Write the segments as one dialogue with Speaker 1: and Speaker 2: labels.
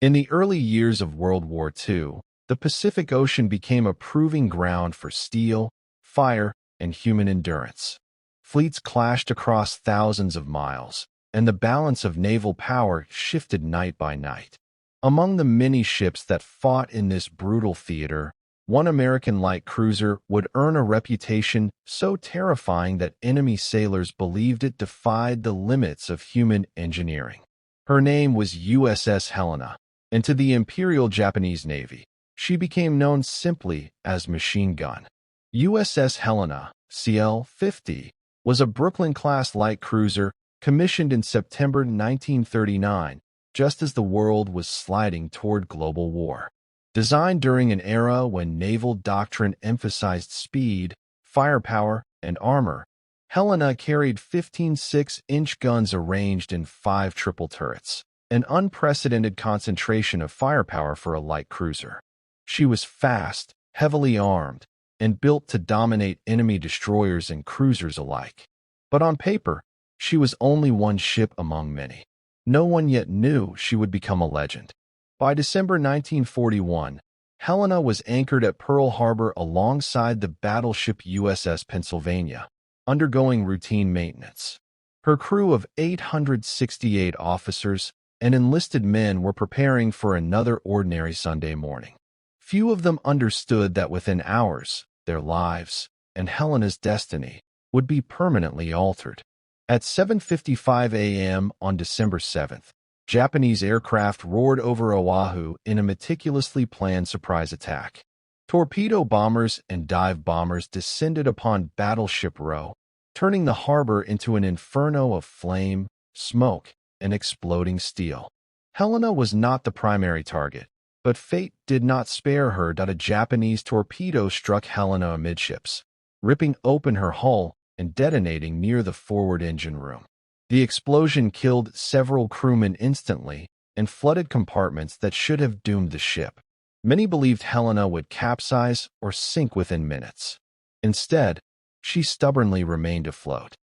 Speaker 1: In the early years of World War II, the Pacific Ocean became a proving ground for steel, fire, and human endurance. Fleets clashed across thousands of miles, and the balance of naval power shifted night by night. Among the many ships that fought in this brutal theater, one American light cruiser would earn a reputation so terrifying that enemy sailors believed it defied the limits of human engineering. Her name was USS Helena, and to the Imperial Japanese Navy, she became known simply as Machine Gun. USS Helena, CL-50, was a Brooklyn-class light cruiser commissioned in September 1939, just as the world was sliding toward global war. Designed during an era when naval doctrine emphasized speed, firepower, and armor, Helena carried 15 6-inch guns arranged in 5 triple turrets, an unprecedented concentration of firepower for a light cruiser. She was fast, heavily armed, and built to dominate enemy destroyers and cruisers alike. But on paper, she was only one ship among many. No one yet knew she would become a legend. By December 1941, Helena was anchored at Pearl Harbor alongside the battleship USS Pennsylvania, undergoing routine maintenance. Her crew of 868 officers and enlisted men were preparing for another ordinary Sunday morning. Few of them understood that within hours, their lives and Helena's destiny would be permanently altered. At 7:55 a.m. on December 7th, Japanese aircraft roared over Oahu in a meticulously planned surprise attack. Torpedo bombers and dive bombers descended upon Battleship Row, turning the harbor into an inferno of flame, smoke, and exploding steel. Helena was not the primary target, but fate did not spare her. A Japanese torpedo struck Helena amidships, ripping open her hull and detonating near the forward engine room. The explosion killed several crewmen instantly and flooded compartments that should have doomed the ship. Many believed Helena would capsize or sink within minutes. Instead, she stubbornly remained afloat.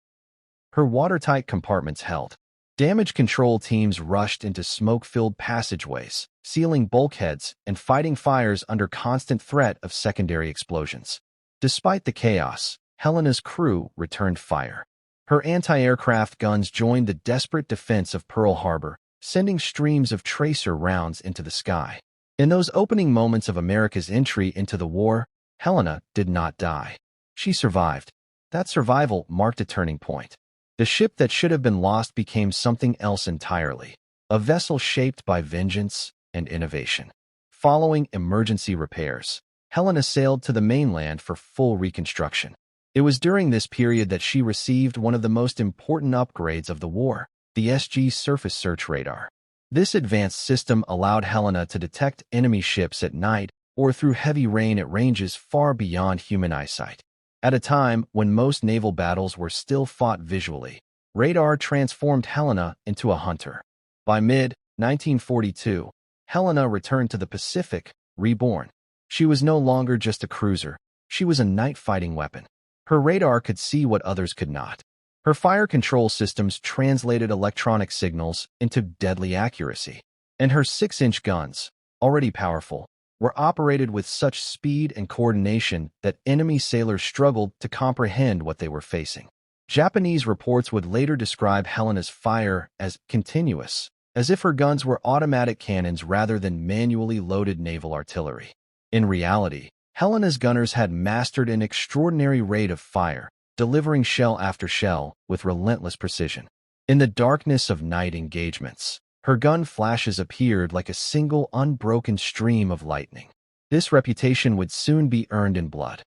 Speaker 1: Her watertight compartments held. Damage control teams rushed into smoke-filled passageways, sealing bulkheads and fighting fires under constant threat of secondary explosions. Despite the chaos, Helena's crew returned fire. Her anti-aircraft guns joined the desperate defense of Pearl Harbor, sending streams of tracer rounds into the sky. In those opening moments of America's entry into the war, Helena did not die. She survived. That survival marked a turning point. The ship that should have been lost became something else entirely, a vessel shaped by vengeance and innovation. Following emergency repairs, Helena sailed to the mainland for full reconstruction. It was during this period that she received one of the most important upgrades of the war, the SG Surface Search Radar. This advanced system allowed Helena to detect enemy ships at night or through heavy rain at ranges far beyond human eyesight. At a time when most naval battles were still fought visually, radar transformed Helena into a hunter. By mid-1942, Helena returned to the Pacific, reborn. She was no longer just a cruiser. She was a night-fighting weapon. Her radar could see what others could not. Her fire control systems translated electronic signals into deadly accuracy. And her 6-inch guns, already powerful, were operated with such speed and coordination that enemy sailors struggled to comprehend what they were facing. Japanese reports would later describe Helena's fire as continuous, as if her guns were automatic cannons rather than manually loaded naval artillery. In reality, Helena's gunners had mastered an extraordinary rate of fire, delivering shell after shell with relentless precision. In the darkness of night engagements, her gun flashes appeared like a single unbroken stream of lightning. This reputation would soon be earned in blood.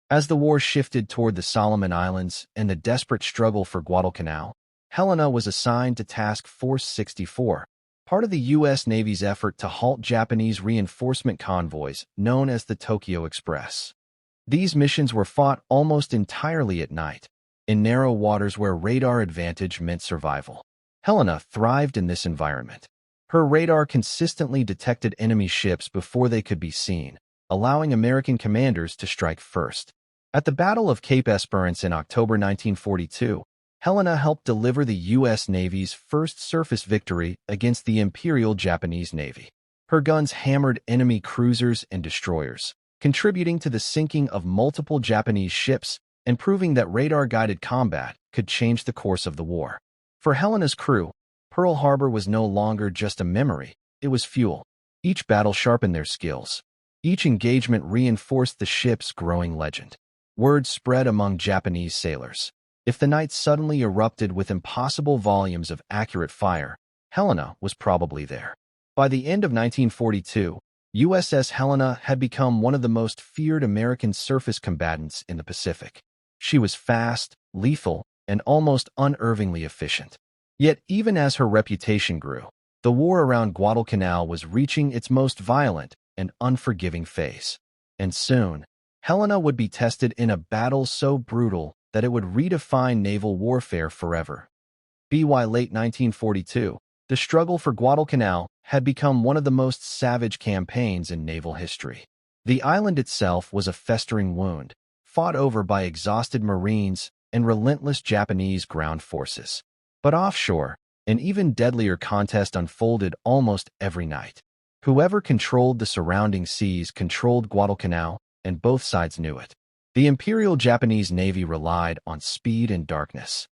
Speaker 1: As the war shifted toward the Solomon Islands and the desperate struggle for Guadalcanal, Helena was assigned to Task Force 64, part of the U.S. Navy's effort to halt Japanese reinforcement convoys known as the Tokyo Express. These missions were fought almost entirely at night, in narrow waters where radar advantage meant survival. Helena thrived in this environment. Her radar consistently detected enemy ships before they could be seen, allowing American commanders to strike first. At the Battle of Cape Esperance in October 1942, Helena helped deliver the U.S. Navy's first surface victory against the Imperial Japanese Navy. Her guns hammered enemy cruisers and destroyers, contributing to the sinking of multiple Japanese ships and proving that radar-guided combat could change the course of the war. For Helena's crew, Pearl Harbor was no longer just a memory, it was fuel. Each battle sharpened their skills. Each engagement reinforced the ship's growing legend. Word spread among Japanese sailors. If the night suddenly erupted with impossible volumes of accurate fire, Helena was probably there. By the end of 1942, USS Helena had become one of the most feared American surface combatants in the Pacific. She was fast, lethal, and almost unervingly efficient. Yet even as her reputation grew, the war around Guadalcanal was reaching its most violent and unforgiving phase. And soon, Helena would be tested in a battle so brutal that it would redefine naval warfare forever. By late 1942, the struggle for Guadalcanal had become one of the most savage campaigns in naval history. The island itself was a festering wound, fought over by exhausted Marines and relentless Japanese ground forces. But offshore, an even deadlier contest unfolded almost every night. Whoever controlled the surrounding seas controlled Guadalcanal, and both sides knew it. The Imperial Japanese Navy relied on speed and darkness.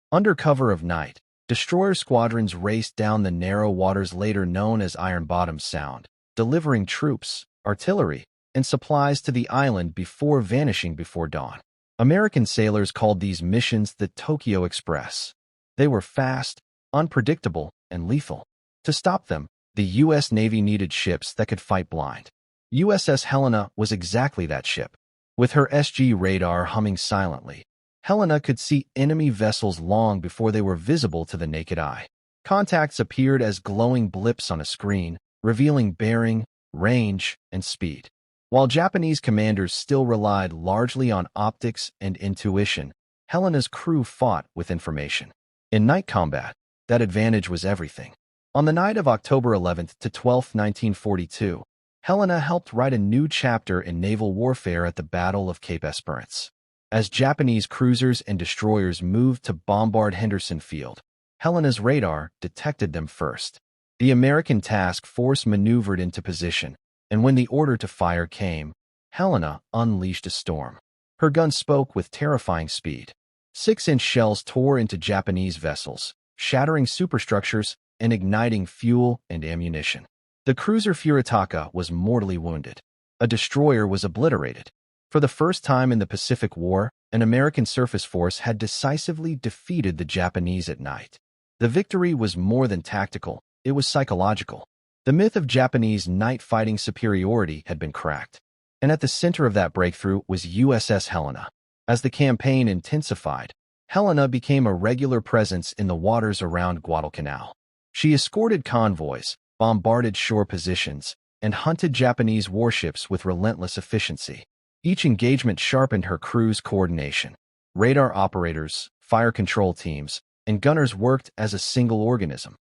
Speaker 1: Under cover of night, destroyer squadrons raced down the narrow waters later known as Iron Bottom Sound, delivering troops, artillery, and supplies to the island before vanishing before dawn. American sailors called these missions the Tokyo Express. They were fast, unpredictable, and lethal. To stop them, the U.S. Navy needed ships that could fight blind. USS Helena was exactly that ship. With her SG radar humming silently, Helena could see enemy vessels long before they were visible to the naked eye. Contacts appeared as glowing blips on a screen, revealing bearing, range, and speed. While Japanese commanders still relied largely on optics and intuition, Helena's crew fought with information. In night combat, that advantage was everything. On the night of October 11th to 12th, 1942, Helena helped write a new chapter in naval warfare at the Battle of Cape Esperance. As Japanese cruisers and destroyers moved to bombard Henderson Field, Helena's radar detected them first. The American task force maneuvered into position, and when the order to fire came, Helena unleashed a storm. Her gun spoke with terrifying speed. 6-inch shells tore into Japanese vessels, shattering superstructures and igniting fuel and ammunition. The cruiser Furitaka was mortally wounded. A destroyer was obliterated. For the first time in the Pacific War, an American surface force had decisively defeated the Japanese at night. The victory was more than tactical, it was psychological. The myth of Japanese night fighting superiority had been cracked. And at the center of that breakthrough was USS Helena. As the campaign intensified, Helena became a regular presence in the waters around Guadalcanal. She escorted convoys, bombarded shore positions, and hunted Japanese warships with relentless efficiency. Each engagement sharpened her crew's coordination. Radar operators, fire control teams, and gunners worked as a single organism.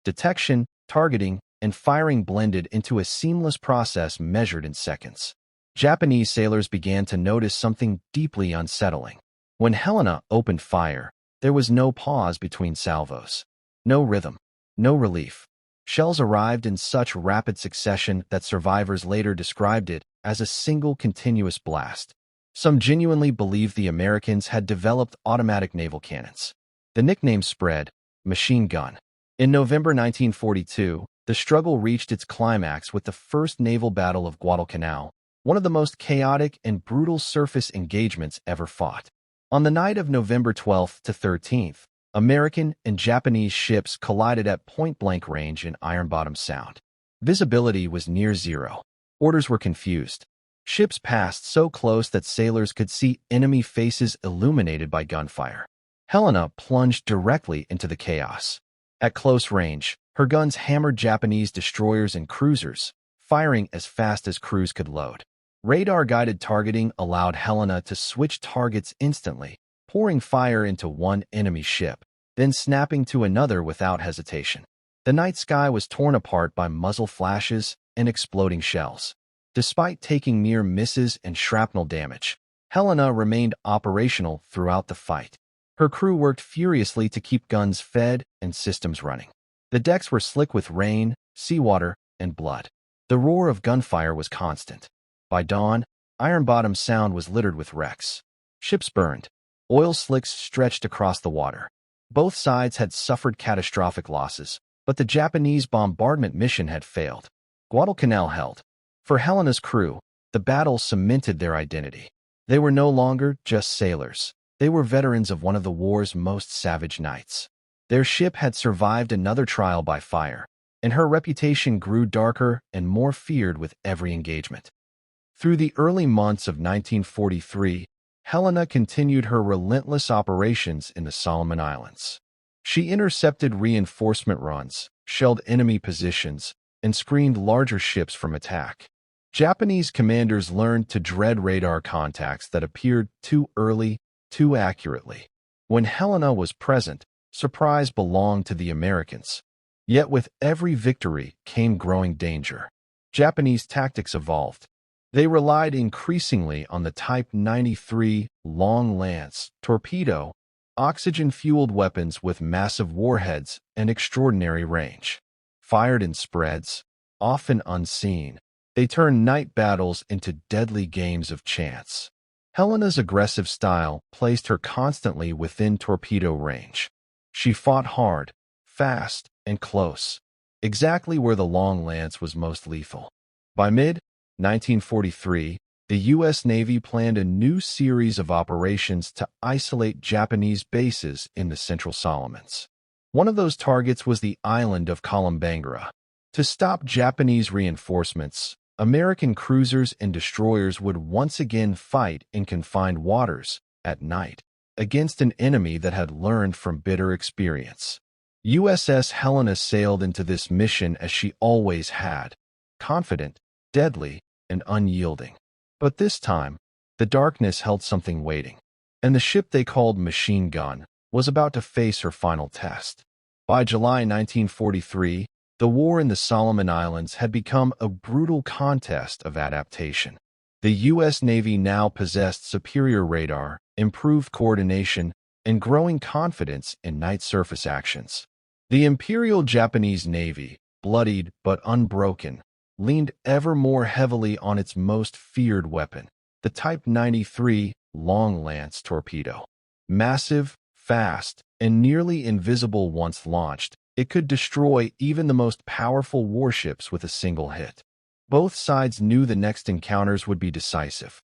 Speaker 1: Detection, targeting, and firing blended into a seamless process measured in seconds. Japanese sailors began to notice something deeply unsettling. When Helena opened fire, there was no pause between salvos. No rhythm. No relief. Shells arrived in such rapid succession that survivors later described it as a single continuous blast. Some genuinely believed the Americans had developed automatic naval cannons. The nickname spread, machine gun. In November 1942, the struggle reached its climax with the First Naval Battle of Guadalcanal, one of the most chaotic and brutal surface engagements ever fought. On the night of November 12th to 13th, American and Japanese ships collided at point-blank range in Iron Bottom Sound. Visibility was near zero. Orders were confused. Ships passed so close that sailors could see enemy faces illuminated by gunfire. Helena plunged directly into the chaos. At close range, her guns hammered Japanese destroyers and cruisers, firing as fast as crews could load. Radar-guided targeting allowed Helena to switch targets instantly, pouring fire into one enemy ship, then snapping to another without hesitation. The night sky was torn apart by muzzle flashes and exploding shells. Despite taking near misses and shrapnel damage, Helena remained operational throughout the fight. Her crew worked furiously to keep guns fed and systems running. The decks were slick with rain, seawater, and blood. The roar of gunfire was constant. By dawn, Iron Bottom's sound was littered with wrecks. Ships burned. Oil slicks stretched across the water. Both sides had suffered catastrophic losses, but the Japanese bombardment mission had failed. Guadalcanal held. For Helena's crew, the battle cemented their identity. They were no longer just sailors. They were veterans of one of the war's most savage nights. Their ship had survived another trial by fire, and her reputation grew darker and more feared with every engagement. Through the early months of 1943, Helena continued her relentless operations in the Solomon Islands. She intercepted reinforcement runs, shelled enemy positions, and screened larger ships from attack. Japanese commanders learned to dread radar contacts that appeared too early, too accurately. When Helena was present, surprise belonged to the Americans. Yet with every victory came growing danger. Japanese tactics evolved. They relied increasingly on the Type 93 Long Lance torpedo, oxygen-fueled weapons with massive warheads and extraordinary range. Fired in spreads, often unseen, they turned night battles into deadly games of chance. Helena's aggressive style placed her constantly within torpedo range. She fought hard, fast, and close, exactly where the Long Lance was most lethal. By mid-1943, the U.S. Navy planned a new series of operations to isolate Japanese bases in the Central Solomons. One of those targets was the island of Kolumbangara. To stop Japanese reinforcements, American cruisers and destroyers would once again fight in confined waters, at night, against an enemy that had learned from bitter experience. USS Helena sailed into this mission as she always had, confident, deadly, and unyielding. But this time, the darkness held something waiting, and the ship they called Machine Gun was about to face her final test. By July 1943, the war in the Solomon Islands had become a brutal contest of adaptation. The U.S. Navy now possessed superior radar, improved coordination, and growing confidence in night surface actions. The Imperial Japanese Navy, bloodied but unbroken, leaned ever more heavily on its most feared weapon, the Type 93 Long Lance torpedo. Massive, fast, and nearly invisible once launched, it could destroy even the most powerful warships with a single hit. Both sides knew the next encounters would be decisive.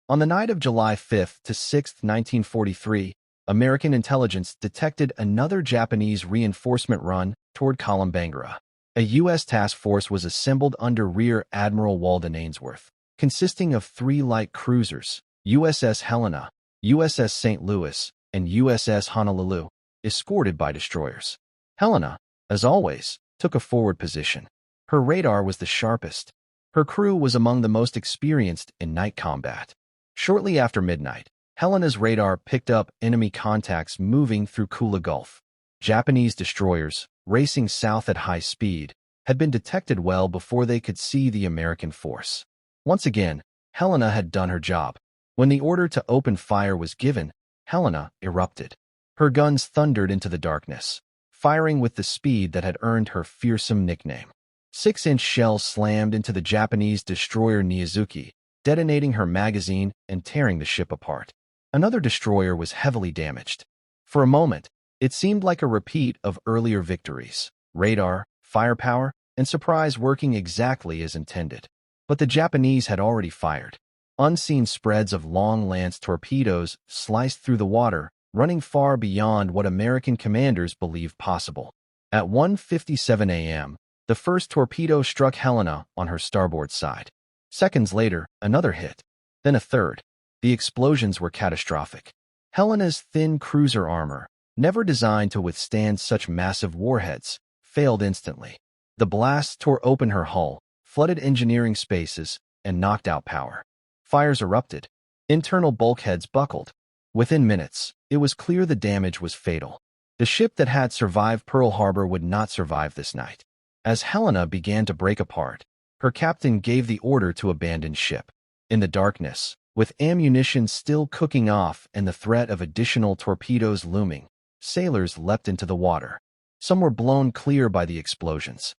Speaker 1: On the night of July 5 to 6, 1943, American intelligence detected another Japanese reinforcement run toward Kolumbangara. A U.S. task force was assembled under Rear Admiral Walden Ainsworth, consisting of 3 light cruisers, USS Helena, USS St. Louis, and USS Honolulu, escorted by destroyers. Helena, as always, took a forward position. Her radar was the sharpest. Her crew was among the most experienced in night combat. Shortly after midnight, Helena's radar picked up enemy contacts moving through Kula Gulf. Japanese destroyers, racing south at high speed, had been detected well before they could see the American force. Once again, Helena had done her job. When the order to open fire was given, Helena erupted. Her guns thundered into the darkness, firing with the speed that had earned her fearsome nickname. 6-inch shells slammed into the Japanese destroyer Niizuki, detonating her magazine and tearing the ship apart. Another destroyer was heavily damaged. For a moment, it seemed like a repeat of earlier victories, radar, firepower, and surprise working exactly as intended. But the Japanese had already fired. Unseen spreads of Long Lance torpedoes sliced through the water, running far beyond what American commanders believed possible. At 1:57 a.m., the first torpedo struck Helena on her starboard side. Seconds later, another hit, then a third. The explosions were catastrophic. Helena's thin cruiser armor, never designed to withstand such massive warheads, failed instantly. The blasts tore open her hull, flooded engineering spaces, and knocked out power. Fires erupted. Internal bulkheads buckled. Within minutes, it was clear the damage was fatal. The ship that had survived Pearl Harbor would not survive this night. As Helena began to break apart, her captain gave the order to abandon ship. In the darkness, With ammunition still cooking off and the threat of additional torpedoes looming, sailors leapt into the water. Some were blown clear by the explosions.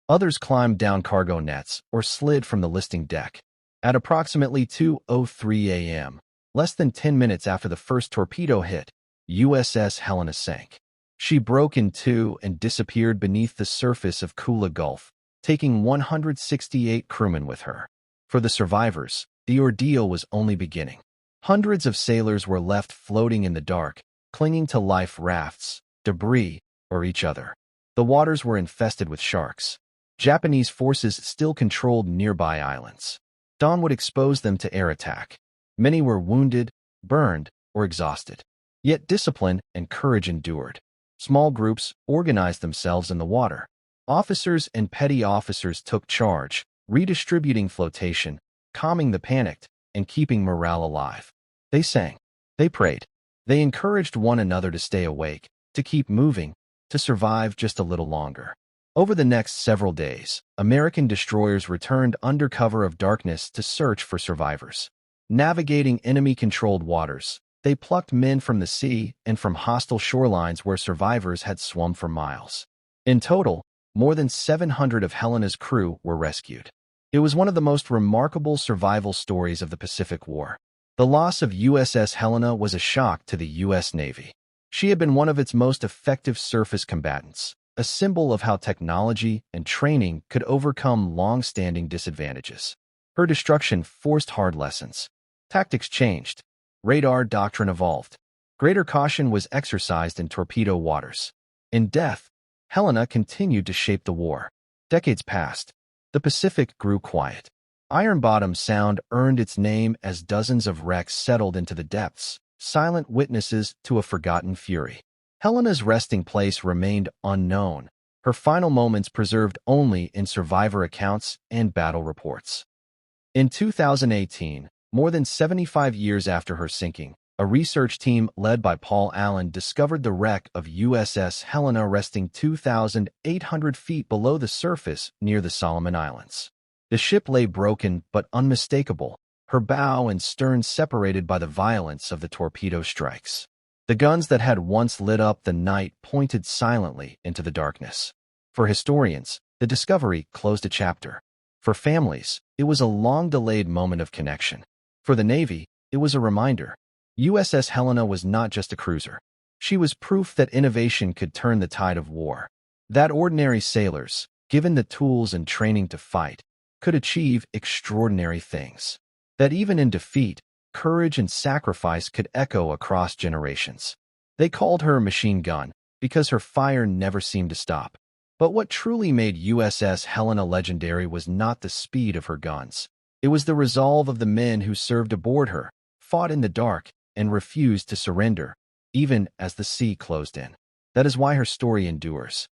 Speaker 1: Others climbed down cargo nets or slid from the listing deck. At approximately 2:03 a.m., less than 10 minutes after the first torpedo hit, USS Helena sank. She broke in two and disappeared beneath the surface of Kula Gulf, taking 168 crewmen with her. For the survivors, the ordeal was only beginning. Hundreds of sailors were left floating in the dark, clinging to life rafts, debris, or each other. The waters were infested with sharks. Japanese forces still controlled nearby islands. Dawn would expose them to air attack. Many were wounded, burned, or exhausted. Yet discipline and courage endured. Small groups organized themselves in the water. Officers and petty officers took charge, redistributing flotation, calming the panicked, and keeping morale alive. They sang. They prayed. They encouraged one another to stay awake, to keep moving, to survive just a little longer. Over the next several days, American destroyers returned under cover of darkness to search for survivors. Navigating enemy-controlled waters, they plucked men from the sea and from hostile shorelines where survivors had swum for miles. In total, more than 700 of Helena's crew were rescued. It was one of the most remarkable survival stories of the Pacific War. The loss of USS Helena was a shock to the U.S. Navy. She had been one of its most effective surface combatants, a symbol of how technology and training could overcome long-standing disadvantages. Her destruction forced hard lessons. Tactics changed. Radar doctrine evolved. Greater caution was exercised in torpedo waters. In depth, Helena continued to shape the war. Decades passed. The Pacific grew quiet. Iron Bottom Sound earned its name as dozens of wrecks settled into the depths, silent witnesses to a forgotten fury. Helena's resting place remained unknown, her final moments preserved only in survivor accounts and battle reports. In 2018, more than 75 years after her sinking, a research team led by Paul Allen discovered the wreck of USS Helena resting 2,800 feet below the surface near the Solomon Islands. The ship lay broken but unmistakable, her bow and stern separated by the violence of the torpedo strikes. The guns that had once lit up the night pointed silently into the darkness. For historians, the discovery closed a chapter. For families, it was a long-delayed moment of connection. For the Navy, it was a reminder. USS Helena was not just a cruiser. She was proof that innovation could turn the tide of war. That ordinary sailors, given the tools and training to fight, could achieve extraordinary things. That even in defeat, courage and sacrifice could echo across generations. They called her machine gun because her fire never seemed to stop. But what truly made USS Helena legendary was not the speed of her guns. It was the resolve of the men who served aboard her, fought in the dark, and refused to surrender, even as the sea closed in. That is why her story endures.